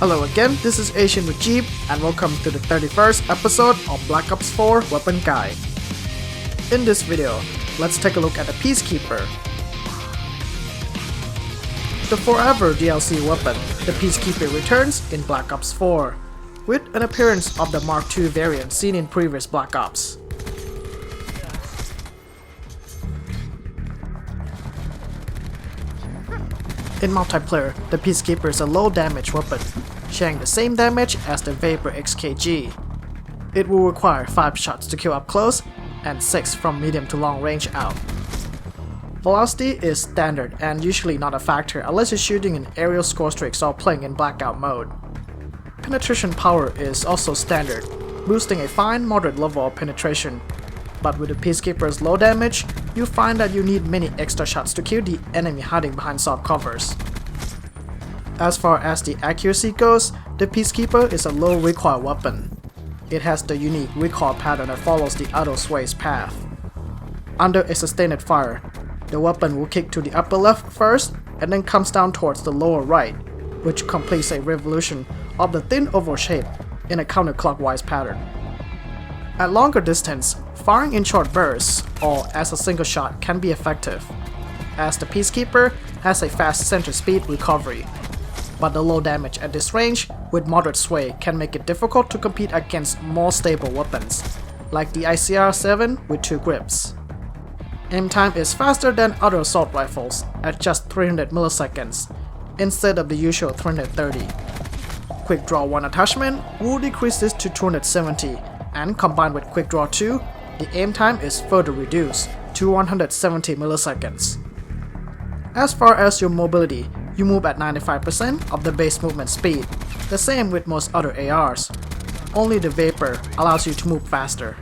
Hello again, this is Asian with Jeep, and welcome to the 31st episode of Black Ops 4 Weapon Guide. In this video, let's take a look at the Peacekeeper. The Forever DLC weapon, the Peacekeeper returns in Black Ops 4, with an appearance of the Mark II variant seen in previous Black Ops. In multiplayer, the Peacekeeper is a low damage weapon, sharing the same damage as the Vapor XKG. It will require 5 shots to kill up close, and 6 from medium to long range out. Velocity is standard and usually not a factor unless you're shooting in aerial score streaks or playing in blackout mode. Penetration power is also standard, boosting a fine moderate level of penetration. But with the Peacekeeper's low damage, you find that you need many extra shots to kill the enemy hiding behind soft covers. As far as the accuracy goes, the Peacekeeper is a low recoil weapon. It has the unique recoil pattern that follows the auto sway's path. Under a sustained fire, the weapon will kick to the upper left first and then comes down towards the lower right, which completes a revolution of the thin oval shape in a counterclockwise pattern. At longer distance, firing in short bursts or as a single shot can be effective, as the Peacekeeper has a fast center speed recovery. But the low damage at this range with moderate sway can make it difficult to compete against more stable weapons, like the ICR-7 with 2 grips. Aim time is faster than other assault rifles at just 300 milliseconds, instead of the usual 330. Quick Draw 1 attachment will decrease this to 270, and combined with Quick Draw 2, the aim time is further reduced to 170 milliseconds. As far as your mobility, you move at 95% of the base movement speed, the same with most other ARs. Only the Vapor allows you to move faster.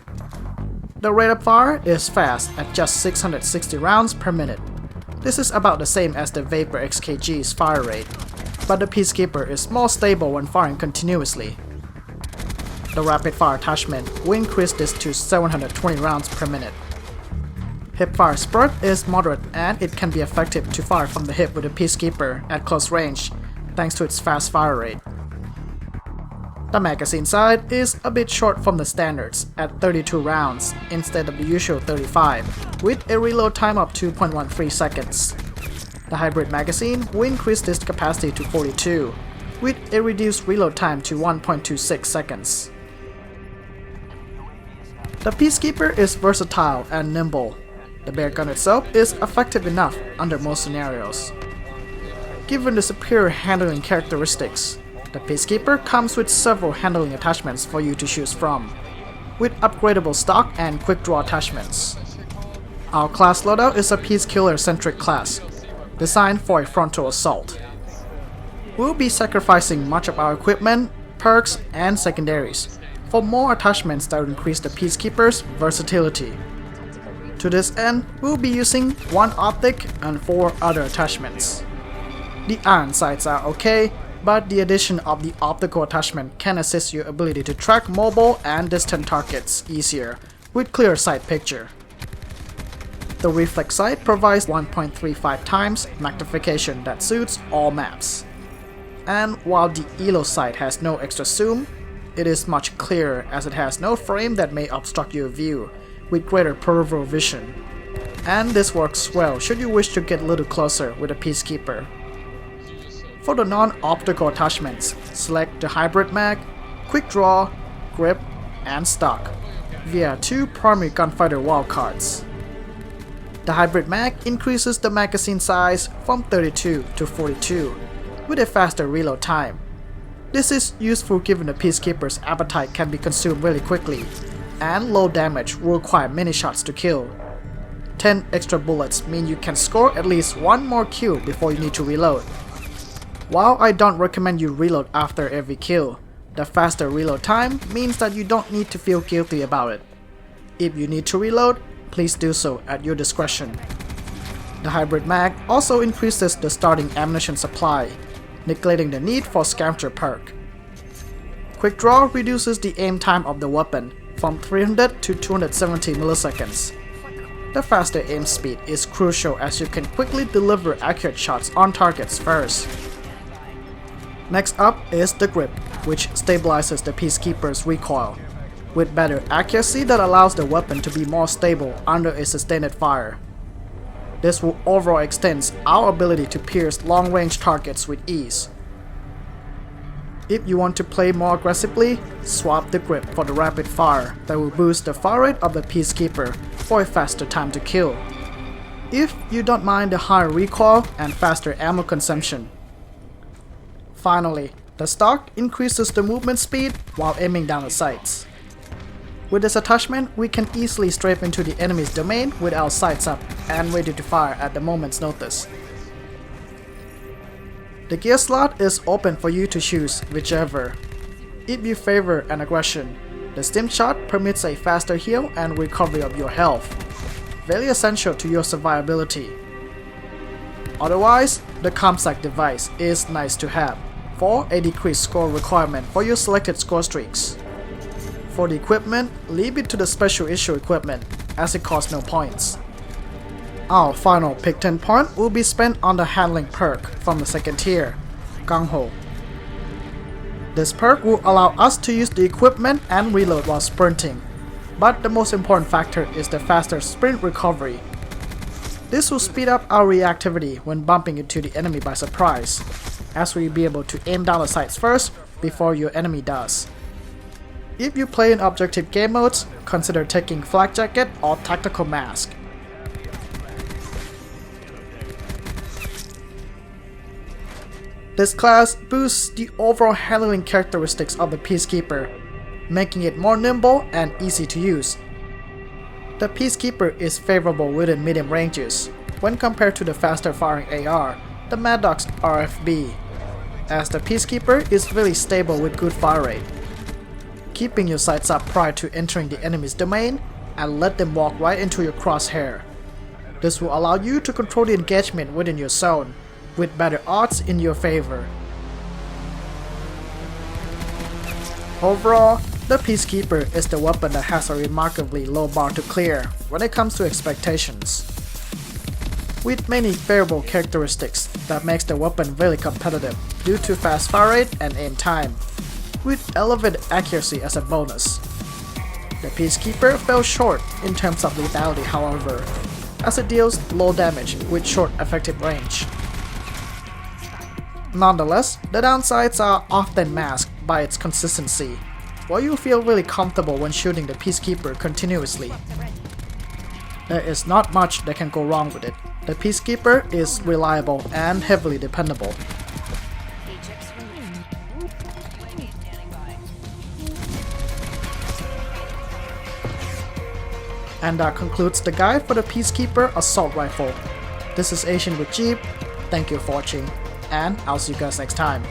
The rate of fire is fast at just 660 rounds per minute. This is about the same as the Vapor XKG's fire rate, but the Peacekeeper is more stable when firing continuously. The rapid fire attachment will increase this to 720 rounds per minute. Hip fire spurt is moderate and it can be effective to fire from the hip with the Peacekeeper at close range, thanks to its fast fire rate. The magazine size is a bit short from the standards at 32 rounds instead of the usual 35, with a reload time of 2.13 seconds. The hybrid magazine will increase this capacity to 42, with a reduced reload time to 1.26 seconds. The Peacekeeper is versatile and nimble. The bare gun itself is effective enough under most scenarios. Given the superior handling characteristics, the Peacekeeper comes with several handling attachments for you to choose from, with upgradable stock and quick draw attachments. Our class loadout is a Peacekiller-centric class, designed for a frontal assault. We'll be sacrificing much of our equipment, perks, and secondaries for more attachments that will increase the Peacekeeper's versatility. To this end, we'll be using 1 optic and 4 other attachments. The iron sights are okay, but the addition of the optical attachment can assist your ability to track mobile and distant targets easier with clear sight picture. The reflex sight provides 1.35 times magnification that suits all maps. And while the ELO sight has no extra zoom, it is much clearer as it has no frame that may obstruct your view, with greater peripheral vision. And this works well should you wish to get a little closer with a Peacekeeper. For the non-optical attachments, select the hybrid mag, quick draw, grip, and stock via 2 primary gunfighter wildcards. The hybrid mag increases the magazine size from 32 to 42 with a faster reload time. This is useful given the Peacekeeper's appetite can be consumed really quickly, and low damage will require many shots to kill. 10 extra bullets mean you can score at least 1 more kill before you need to reload. While I don't recommend you reload after every kill, the faster reload time means that you don't need to feel guilty about it. If you need to reload, please do so at your discretion. The hybrid mag also increases the starting ammunition supply, neglecting the need for scavenger perk. Quick Draw reduces the aim time of the weapon from 300 to 270 milliseconds. The faster aim speed is crucial as you can quickly deliver accurate shots on targets first. Next up is the grip, which stabilizes the Peacekeeper's recoil, with better accuracy that allows the weapon to be more stable under a sustained fire. This will overall extend our ability to pierce long-range targets with ease. If you want to play more aggressively, swap the grip for the rapid fire that will boost the fire rate of the Peacekeeper for a faster time to kill. If you don't mind the higher recoil and faster ammo consumption. Finally, the stock increases the movement speed while aiming down the sights. With this attachment, we can easily strafe into the enemy's domain with our sights up and ready to fire at the moment's notice. The gear slot is open for you to choose whichever. If you favor an aggression, the stim shot permits a faster heal and recovery of your health, very essential to your survivability. Otherwise, the ComSec device is nice to have for a decreased score requirement for your selected score streaks. For the equipment, leave it to the special issue equipment, as it costs no points. Our final pick 10 point will be spent on the handling perk from the second tier, Gung Ho. This perk will allow us to use the equipment and reload while sprinting, but the most important factor is the faster sprint recovery. This will speed up our reactivity when bumping into the enemy by surprise, as we'll be able to aim down the sights first before your enemy does. If you play in objective game modes, consider taking Flak Jacket or Tactical Mask. This class boosts the overall handling characteristics of the Peacekeeper, making it more nimble and easy to use. The Peacekeeper is favorable within medium ranges, when compared to the faster firing AR, the Maddox RFB, as the Peacekeeper is really stable with good fire rate. Keeping your sights up prior to entering the enemy's domain and let them walk right into your crosshair. This will allow you to control the engagement within your zone, with better odds in your favor. Overall, the Peacekeeper is the weapon that has a remarkably low bar to clear when it comes to expectations, with many favorable characteristics that makes the weapon very competitive due to fast fire rate and aim time, with elevated accuracy as a bonus. The Peacekeeper fell short in terms of lethality, however, as it deals low damage with short effective range. Nonetheless, the downsides are often masked by its consistency, while you feel really comfortable when shooting the Peacekeeper continuously. There is not much that can go wrong with it. The Peacekeeper is reliable and heavily dependable. And that concludes the guide for the Peacekeeper Assault Rifle. This is Asian with Jeep, thank you for watching, and I'll see you guys next time.